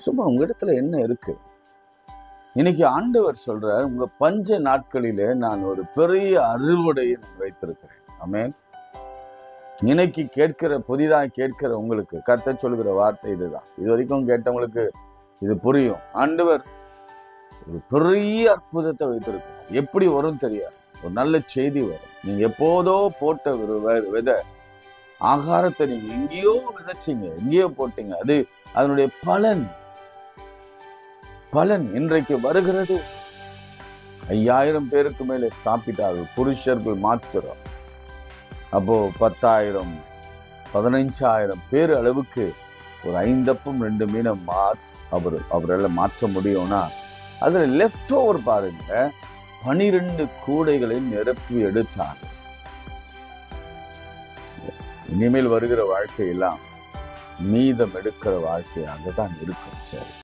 சும்மா உங்க இடத்துல என்ன இருக்கு? இன்னைக்கு ஆண்டவர் சொல்றார், உங்க பஞ்ச நாட்களிலே நான் ஒரு பெரிய அறுவடையை வைத்திருக்கிறேன். ஆமென். இன்னைக்கு புதிதாக கேட்கிற உங்களுக்கு கர்த்தர் சொல்லுகிற வார்த்தை இதுதான். இது வரைக்கும் கேட்டவங்களுக்கு இது புரியும். ஆண்டவர் ஒரு பெரிய அற்புதத்தை வைத்திருக்கிறார். எப்படி வரும் தெரியாது, ஒரு நல்ல செய்தி வரும். நீங்க எப்போதோ போட்ட ஒரு விதை ஆகாரத்தை நீங்க எங்கேயோ விதைச்சிங்க, எங்கேயோ போட்டீங்க, அது அதனுடைய பலன் இன்றைக்கு வருகிறது. 5000 பேருக்கு மேலே சாப்பிட்டார்கள், புருஷர்கள் மாத்திரம். அப்போ 10,000 15,000 பேர் அளவுக்கு ஒரு 5 அப்பம் 2 மீனை அவரால் மாற்ற முடியும்னா, அதுல லெஃப்ட் ஓவர் பாருங்க, 12 கூடைகளை நிரப்பி எடுத்தார். இனிமேல் வருகிற வாழ்க்கையெல்லாம் மீதம் எடுக்கிற வாழ்க்கையாக தான் இருக்கும். சரி.